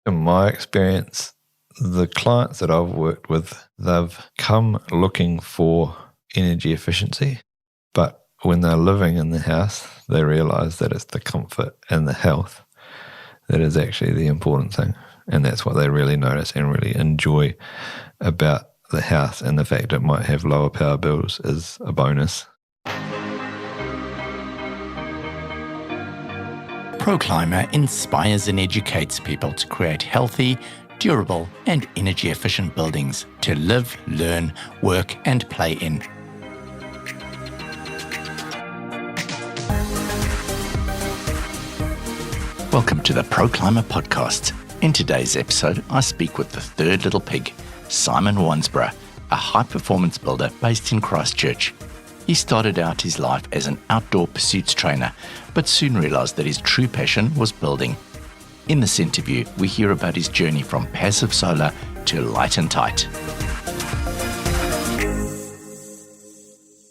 In my experience, the clients that I've worked with, they've come looking for energy efficiency, but when they're living in the house, they realise that it's the comfort and the health that is actually the important thing. And that's what they really notice and really enjoy about the house, and the fact it might have lower power bills is a bonus. Clima inspires and educates people to create healthy, durable and energy efficient buildings to live, learn, work and play in. Welcome to the Clima podcast. In today's episode, I speak with the third little pig, Simon Wansbrough, a high-performance builder based in Christchurch. He started out his life as an outdoor pursuits trainer, but soon realised that his true passion was building. In this interview, we hear about his journey from passive solar to light and tight.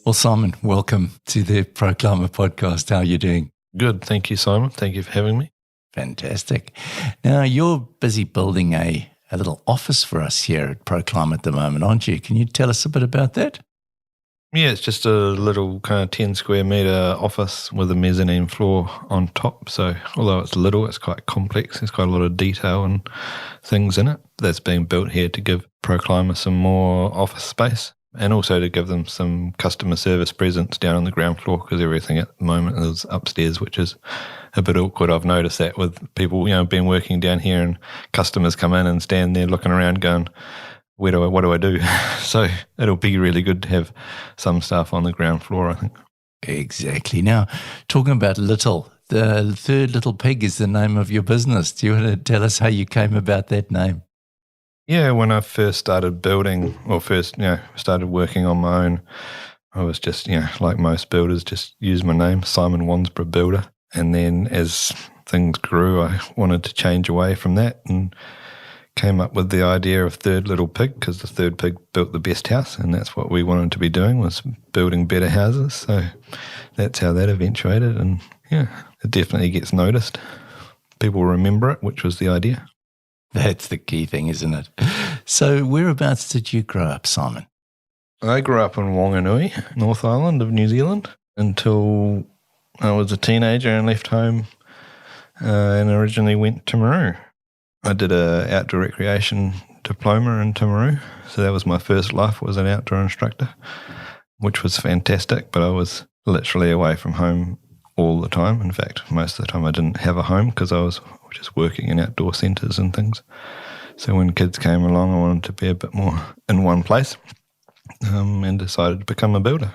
Well, Simon, welcome to the Clima podcast. How are you doing? Good, thank you, Simon. Thank you for having me. Fantastic. Now, you're busy building a little office for us here at Clima at the moment, aren't you? Can you tell us a bit about that? Yeah, it's just a little kind of 10 square metre office with a mezzanine floor on top. So although it's little, it's quite complex. There's quite a lot of detail and things in it that's being built here to give Clima some more office space, and also to give them some customer service presence down on the ground floor, because everything at the moment is upstairs, which is a bit awkward. I've noticed that with people, been working down here, and customers come in and stand there looking around going, what do I do? So it'll be really good to have some stuff on the ground floor, I think. Exactly. Now, talking about little, the third little pig is the name of your business. Do you want to tell us how you came about that name? Yeah, when I first started building, or started working on my own, I was just, like most builders, just use my name, Simon Wansbrough Builder. And then as things grew, I wanted to change away from that and came up with the idea of third little pig, because the third pig built the best house, and that's what we wanted to be doing, was building better houses. So that's how that eventuated, and it definitely gets noticed. People remember it, which was the idea. That's the key thing, isn't it? So whereabouts did you grow up, Simon? I grew up in Wanganui, North Island of New Zealand, until I was a teenager and left home and originally went to Timaru. I did a outdoor recreation diploma in Timaru, so that was my first life, was an outdoor instructor, which was fantastic, but I was literally away from home all the time. In fact, most of the time I didn't have a home because I was just working in outdoor centres and things. So when kids came along, I wanted to be a bit more in one place, and decided to become a builder.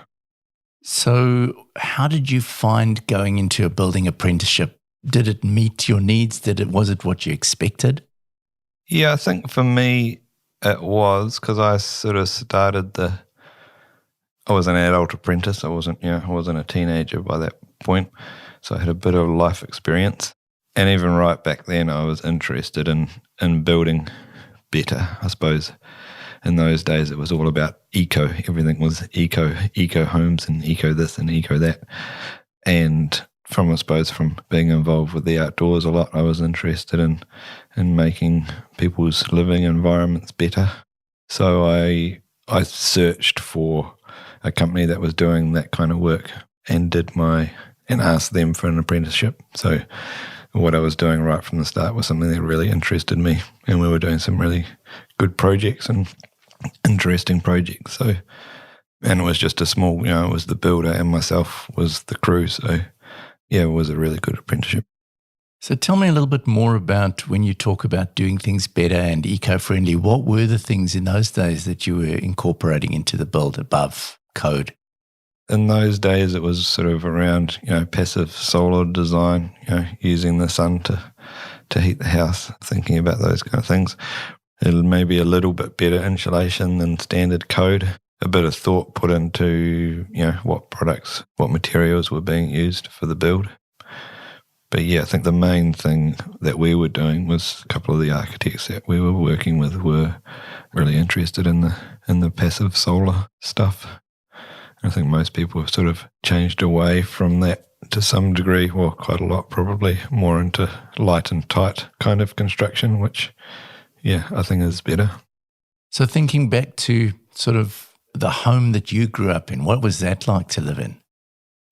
So how did you find going into a building apprenticeship? Did it meet your needs? Was it what you expected? Yeah, I think for me it was, because I sort of started I was an adult apprentice. I wasn't a teenager by that point. So I had a bit of life experience. And even right back then I was interested in building better, I suppose. In those days it was all about eco. Everything was eco homes and eco this and eco that. And from being involved with the outdoors a lot, I was interested in making people's living environments better. So I searched for a company that was doing that kind of work and asked them for an apprenticeship. So what I was doing right from the start was something that really interested me, and we were doing some really good projects and interesting projects. So, and it was just a small, it was the builder and myself was the crew. So yeah, it was a really good apprenticeship. So tell me a little bit more about, when you talk about doing things better and eco-friendly, what were the things in those days that you were incorporating into the build above code? In those days, it was sort of around, passive solar design, using the sun to heat the house, thinking about those kind of things. Maybe a little bit better insulation than standard code. A bit of thought put into, what products, what materials were being used for the build. But yeah, I think the main thing that we were doing was a couple of the architects that we were working with were really interested in the passive solar stuff. I think most people have sort of changed away from that to some degree, well, quite a lot probably, more into light and tight kind of construction, which, yeah, I think is better. So thinking back to sort of the home that you grew up in, what was that like to live in?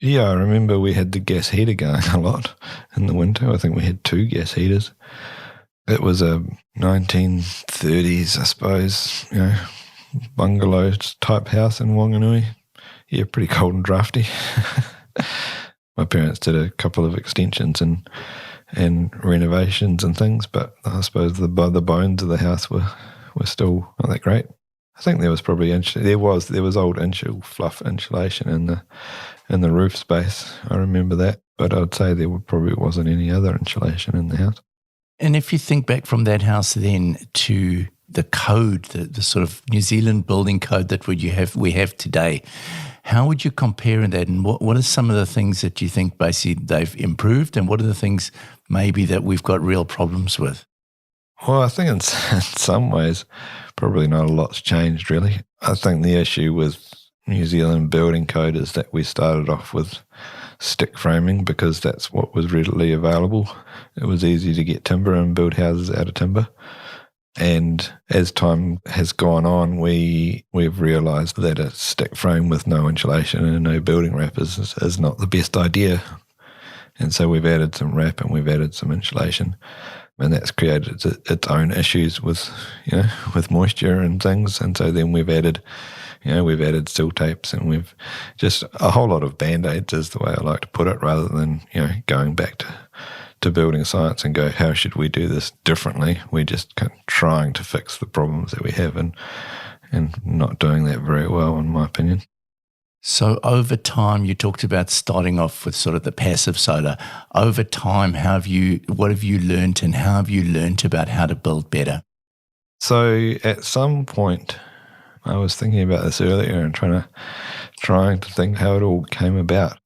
Yeah, I remember we had the gas heater going a lot in the winter. I think we had 2 gas heaters. It was a 1930s, I suppose, bungalow type house in Wanganui. Yeah, pretty cold and drafty. My parents did a couple of extensions and renovations and things, but I suppose the bones of the house were still not that great. I think there was probably there was old fluff insulation in the roof space. I remember that, but I'd say there probably wasn't any other insulation in the house. And if you think back from that house then to the code, the sort of New Zealand building code that we have today, how would you compare that, and what are some of the things that you think basically they've improved, and what are the things maybe that we've got real problems with? Well, I think in some ways probably not a lot's changed really. I think the issue with New Zealand building code is that we started off with stick framing because that's what was readily available. It was easy to get timber and build houses out of timber. And as time has gone on, we've realised that a stick frame with no insulation and no building wrap is not the best idea. And so we've added some wrap and we've added some insulation. And that's created its own issues with moisture and things. And so then we've added steel tapes, and we've just a whole lot of band-aids is the way I like to put it, rather than, going back to building science and go, how should we do this differently? We're just kind of trying to fix the problems that we have and not doing that very well, in my opinion. So over time, you talked about starting off with sort of the passive solar. Over time, what have you learnt, and how have you learnt about how to build better? So at some point, I was thinking about this earlier and trying to think how it all came about.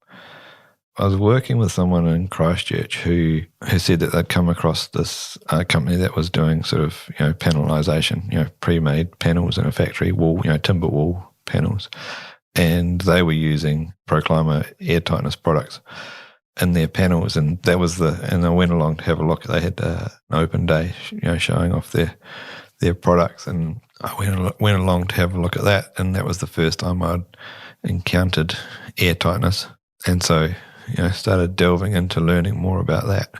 I was working with someone in Christchurch who said that they'd come across this company that was doing sort of panelisation, pre-made panels in a factory, wall, timber wall panels, and they were using Clima airtightness products in their panels, and and I went along to have a look. They had an open day, showing off their products, and I went along to have a look at that, and that was the first time I'd encountered airtightness, and so started delving into learning more about that,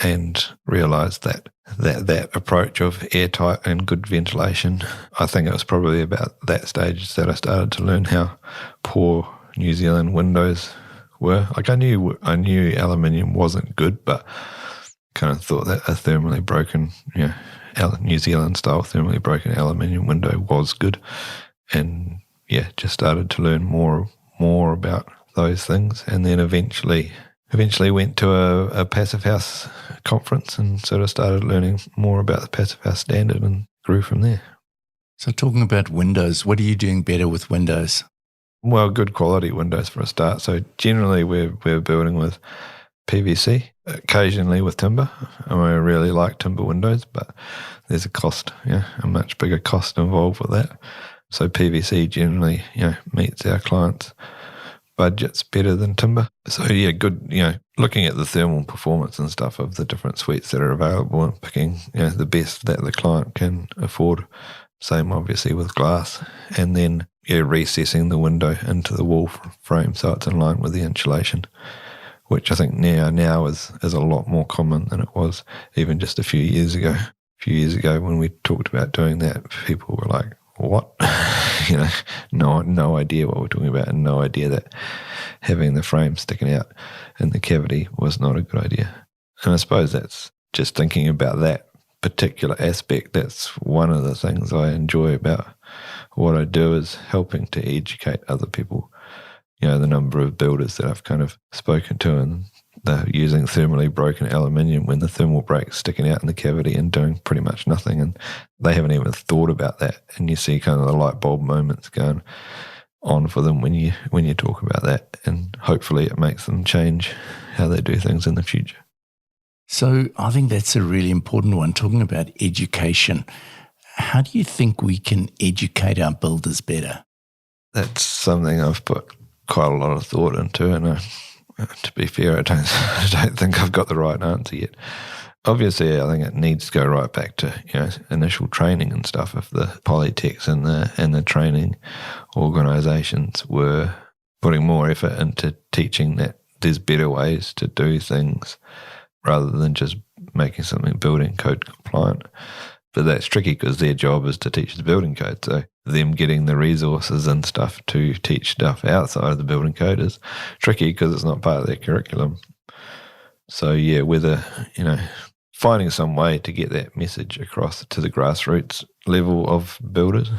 and realised that approach of airtight and good ventilation. I think it was probably about that stage that I started to learn how poor New Zealand windows were. Like I knew aluminium wasn't good, but kind of thought that a thermally broken, New Zealand style thermally broken aluminium window was good, and just started to learn more about those things, and then eventually went to a passive house conference and sort of started learning more about the passive house standard and grew from there. So talking about windows, what are you doing better with windows? Well, good quality windows for a start. So generally we're building with PVC, occasionally with timber. I really like timber windows, but there's a cost, a much bigger cost involved with that. So PVC generally, meets our clients' budgets better than timber. So good, looking at the thermal performance and stuff of the different suites that are available and picking, the best that the client can afford. Same obviously with glass. And then, recessing the window into the wall frame so it's in line with the insulation, which I think now is a lot more common than it was even just a few years ago. A few years ago when we talked about doing that, people were like, what? No idea what we're talking about, and no idea that having the frame sticking out in the cavity was not a good idea. And I suppose that's just thinking about that particular aspect. That's one of the things I enjoy about what I do, is helping to educate other people. The number of builders that I've kind of spoken to, and they're using thermally broken aluminium when the thermal break's sticking out in the cavity and doing pretty much nothing, and they haven't even thought about that. And you see kind of the light bulb moments going on for them when you talk about that, and hopefully it makes them change how they do things in the future. So I think that's a really important one, talking about education. How do you think we can educate our builders better? that's something I've put quite a lot of thought into, and to be fair, I don't think I've got the right answer yet. Obviously, I think it needs to go right back to initial training and stuff. If the polytechs and the training organisations were putting more effort into teaching that there's better ways to do things rather than just making something building code compliant. But that's tricky because their job is to teach the building code. So them getting the resources and stuff to teach stuff outside of the building code is tricky because it's not part of their curriculum. So yeah, whether, finding some way to get that message across to the grassroots level of builders.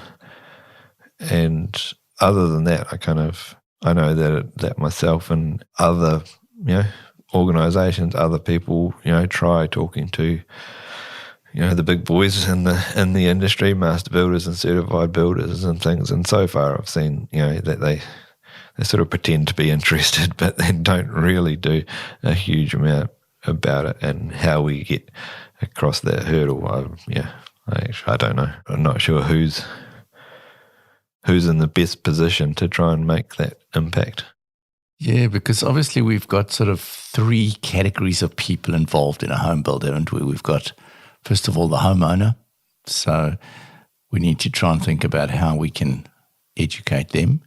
And other than that, I know that myself and other, organisations, other people, try talking to, the big boys in the industry, master builders and certified builders and things. And so far I've seen, that they sort of pretend to be interested, but then don't really do a huge amount about it and how we get across that hurdle. I don't know. I'm not sure who's in the best position to try and make that impact. Yeah, because obviously we've got sort of three categories of people involved in a home build, haven't we? We've got, first of all, the homeowner. So we need to try and think about how we can educate them.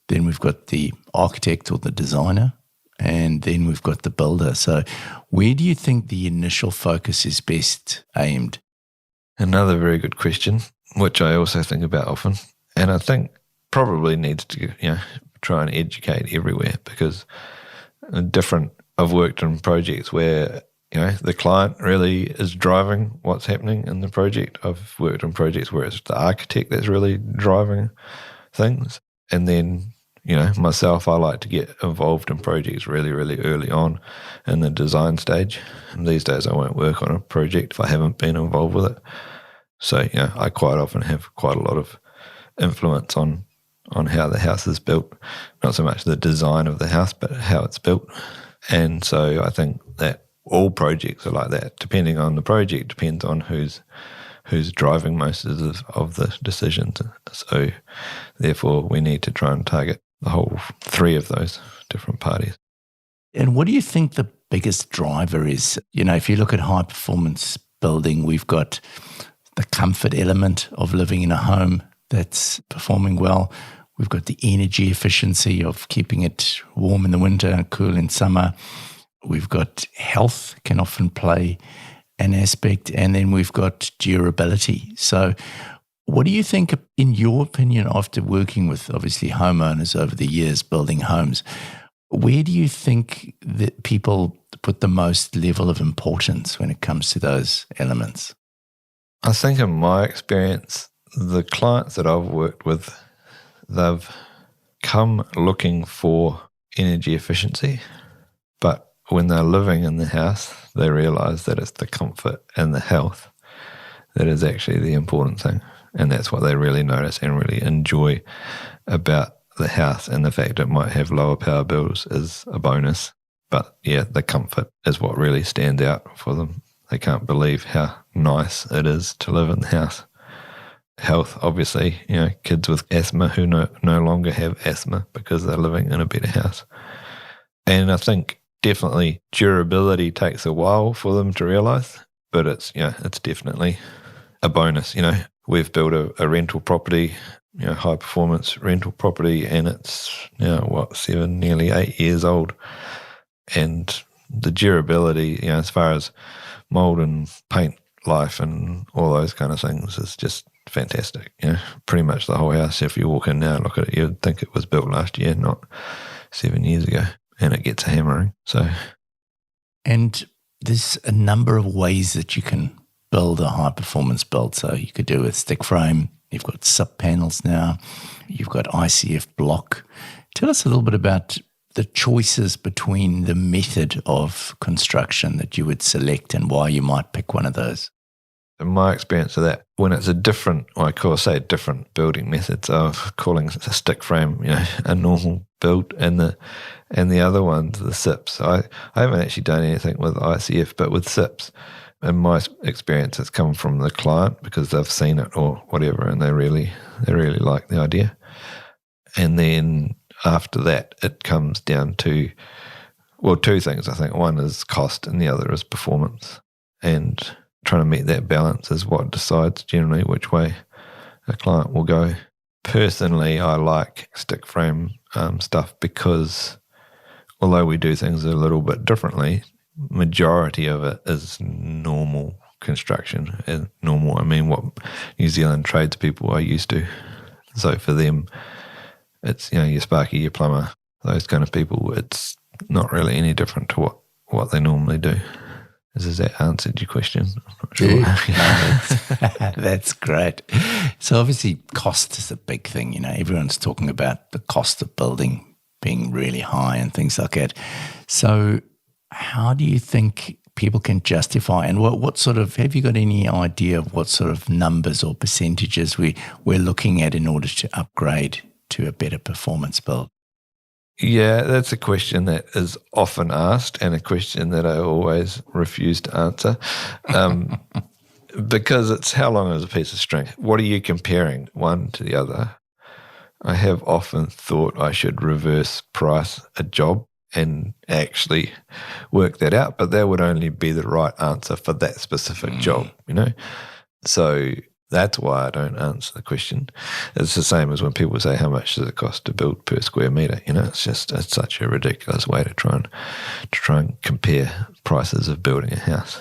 Then we've got the architect or the designer, and then we've got the builder. So where do you think the initial focus is best aimed? Another very good question, which I also think about often. And I think probably needs to, try and educate everywhere, because I've worked in projects where, the client really is driving what's happening in the project. I've worked on projects where it's the architect that's really driving things. And then, myself, I like to get involved in projects really, really early on in the design stage. And these days I won't work on a project if I haven't been involved with it. So, I quite often have quite a lot of influence on how the house is built, not so much the design of the house, but how it's built. And so I think that all projects are like that. Depending on the project, depends on who's driving most of the decisions. So therefore we need to try and target the whole three of those different parties. And what do you think the biggest driver is? If you look at high performance building, we've got the comfort element of living in a home that's performing well. We've got the energy efficiency of keeping it warm in the winter and cool in summer. We've got health can often play an aspect, and then we've got durability. So what do you think, in your opinion, after working with obviously homeowners over the years building homes, where do you think that people put the most level of importance when it comes to those elements? I think in my experience, the clients that I've worked with, they've come looking for energy efficiency, but when they're living in the house, they realise that it's the comfort and the health that is actually the important thing. And that's what they really notice and really enjoy about the house. And the fact it might have lower power bills is a bonus. But yeah, the comfort is what really stands out for them. They can't believe how nice it is to live in the house. Health, obviously, kids with asthma who no longer have asthma because they're living in a better house. And I think definitely durability takes a while for them to realise, but it's definitely a bonus. We've built a rental property, high performance rental property, and it's now 7, nearly 8 years old. And the durability, as far as mould and paint life and all those kind of things, is just fantastic. Pretty much the whole house, if you walk in now and look at it, you'd think it was built last year, not 7 years ago. And it gets a hammering. And there's a number of ways that you can build a high performance build. So you could do a stick frame. You've got sub panels now. You've got ICF block. Tell us a little bit about the choices between the method of construction that you would select and why you might pick one of those. In my experience of that, when it's a different building methods of calling a stick frame, a normal build, and the other ones, the SIPs. I haven't actually done anything with ICF, but with SIPs, in my experience, it's come from the client because they've seen it or whatever, and they really like the idea. And then after that, it comes down to, well, two things, I think. One is cost and the other is performance. And trying to meet that balance is what decides generally which way a client will go. Personally, I like stick frame stuff because although we do things a little bit differently, majority of it is normal construction. And normal, I mean, what New Zealand tradespeople are used to. So for them, it's, your sparky, your plumber, those kind of people. It's not really any different to what they normally do. Has that answered your question? I'm not sure. Yeah, that's great. So obviously cost is a big thing. Everyone's talking about the cost of building being really high and things like that. So how do you think people can justify, and what sort of, have you got any idea of what sort of numbers or percentages we're looking at in order to upgrade to a better performance build? Yeah, that's a question that is often asked and a question that I always refuse to answer because it's how long is a piece of string? What are you comparing one to the other? I have often thought I should reverse price a job and actually work that out, but that would only be the right answer for that specific job, So that's why I don't answer the question. It's the same as when people say, how much does it cost to build per square metre? It's such a ridiculous way to try and compare prices of building a house.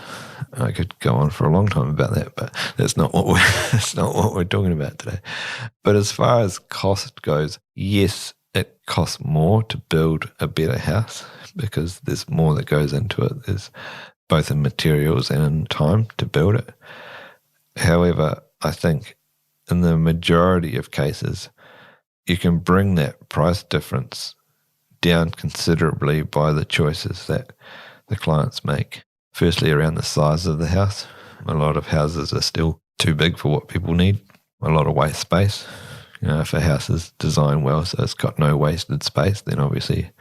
I could go on for a long time about that, but that's not what we're talking about today. But as far as cost goes, yes, it costs more to build a better house because there's more that goes into it. There's both in materials and in time to build it. However, I think in the majority of cases, you can bring that price difference down considerably by the choices that the clients make. Firstly, around the size of the house. A lot of houses are still too big for what people need. A lot of waste space. If a house is designed well so it's got no wasted space, then obviously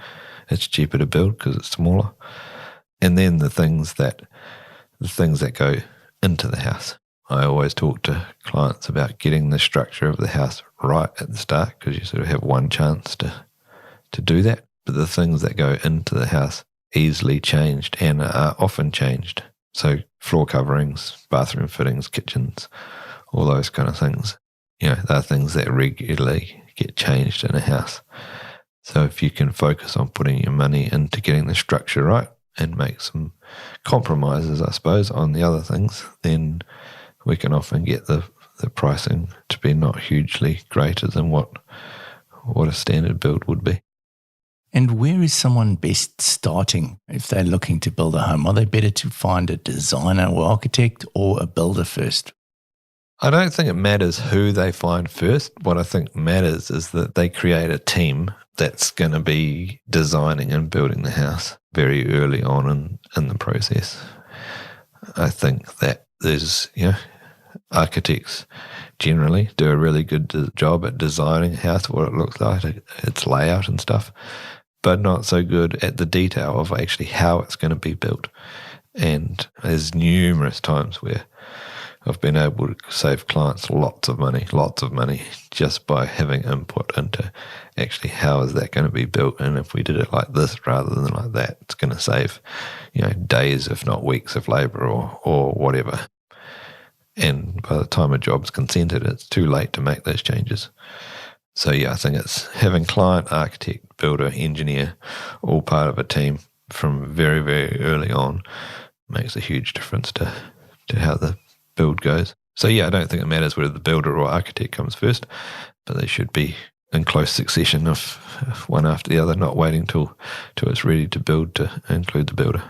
it's cheaper to build because it's smaller. And then the things that go into the house. I always talk to clients about getting the structure of the house right at the start because you sort of have one chance to do that. But the things that go into the house easily changed and are often changed. So floor coverings, bathroom fittings, kitchens, all those kind of things. They're things that regularly get changed in a house. So if you can focus on putting your money into getting the structure right and make some compromises, I suppose, on the other things, then we can often get the pricing to be not hugely greater than what a standard build would be. And where is someone best starting if they're looking to build a home? Are they better to find a designer or architect or a builder first? I don't think it matters who they find first. What I think matters is that they create a team that's going to be designing and building the house very early on in the process. I think that there's, architects generally do a really good job at designing a house, what it looks like, its layout and stuff, but not so good at the detail of actually how it's going to be built. And there's numerous times where I've been able to save clients lots of money just by having input into actually how is that going to be built, and if we did it like this rather than like that, it's going to save days if not weeks of labour or whatever. And by the time a job's consented, it's too late to make those changes. So I think it's having client, architect, builder, engineer all part of a team from very, very early on makes a huge difference to how the build goes. So I don't think it matters whether the builder or architect comes first, but they should be in close succession of one after the other, not waiting till it's ready to build to include the builder.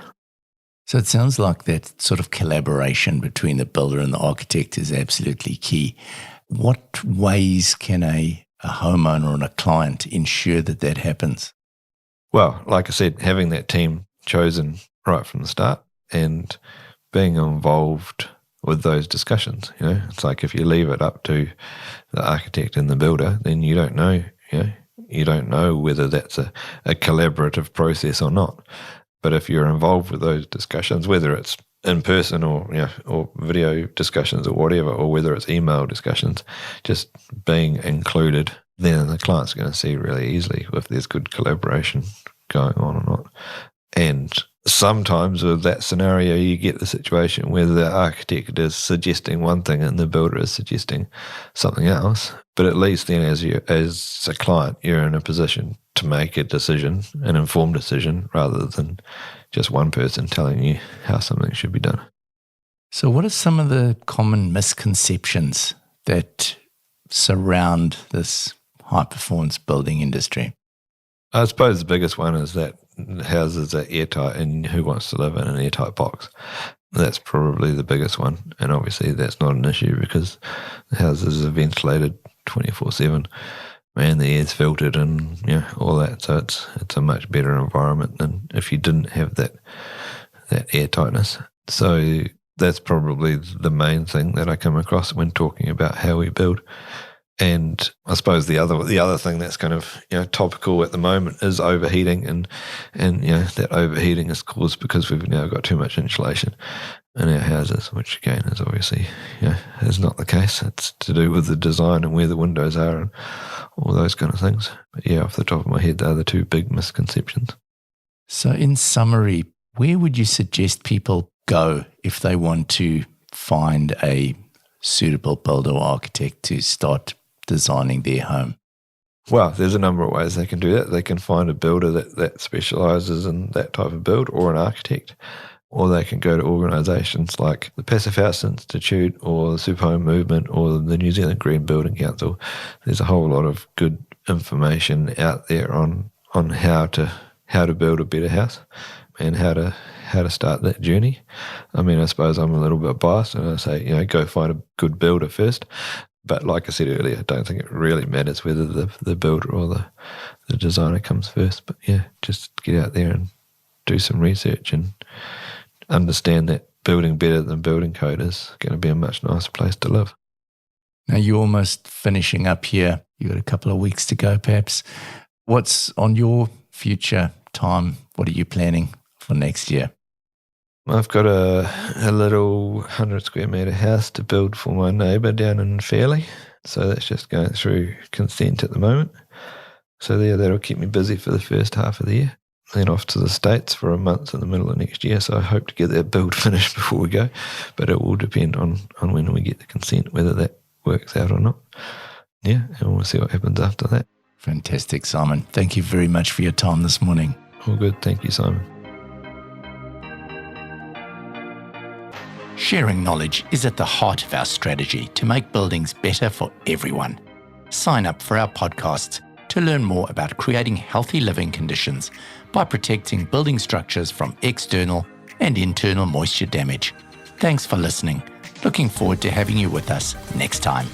So it sounds like that sort of collaboration between the builder and the architect is absolutely key. What ways can a homeowner and a client ensure that happens? Well, like I said, having that team chosen right from the start and being involved with those discussions. It's like if you leave it up to the architect and the builder, then you don't know, you don't know whether that's a collaborative process or not. But if you're involved with those discussions, whether it's in person or video discussions or whatever, or whether it's email discussions, just being included then the client's going to see really easily if there's good collaboration going on or not. And sometimes with that scenario, you get the situation where the architect is suggesting one thing and the builder is suggesting something else. But at least then as a client, you're in a position to make a decision, an informed decision, rather than just one person telling you how something should be done. So what are some of the common misconceptions that surround this high-performance building industry? I suppose the biggest one is that houses are airtight, and who wants to live in an airtight box? That's probably the biggest one. And obviously that's not an issue because the houses are ventilated 24/7 and the air's filtered and all that. So it's a much better environment than if you didn't have that airtightness. So that's probably the main thing that I come across when talking about how we build. And I suppose the other thing that's kind of topical at the moment is overheating, and that overheating is caused because we've now got too much insulation in our houses, which again is obviously is not the case. It's to do with the design and where the windows are and all those kind of things. But off the top of my head, they're the two big misconceptions. So in summary, where would you suggest people go if they want to find a suitable builder or architect to start designing their home? Well, there's a number of ways they can do that. They can find a builder that specialises in that type of build, or an architect, or they can go to organisations like the Passive House Institute or the Super Home Movement or the New Zealand Green Building Council. There's a whole lot of good information out there on how to build a better house and how to start that journey. I mean, I suppose I'm a little bit biased and I say, go find a good builder first. But like I said earlier, I don't think it really matters whether the builder or the designer comes first. But just get out there and do some research and understand that building better than building code is going to be a much nicer place to live. Now you're almost finishing up here. You've got a couple of weeks to go perhaps. What's on your future time? What are you planning for next year? I've got a little 100 square metre house to build for my neighbour down in Fairley. So that's just going through consent at the moment. So that'll keep me busy for the first half of the year. Then off to the States for a month in the middle of next year. So I hope to get that build finished before we go. But it will depend on when we get the consent, whether that works out or not. And we'll see what happens after that. Fantastic, Simon. Thank you very much for your time this morning. All good. Thank you, Simon. Sharing knowledge is at the heart of our strategy to make buildings better for everyone. Sign up for our podcasts to learn more about creating healthy living conditions by protecting building structures from external and internal moisture damage. Thanks for listening. Looking forward to having you with us next time.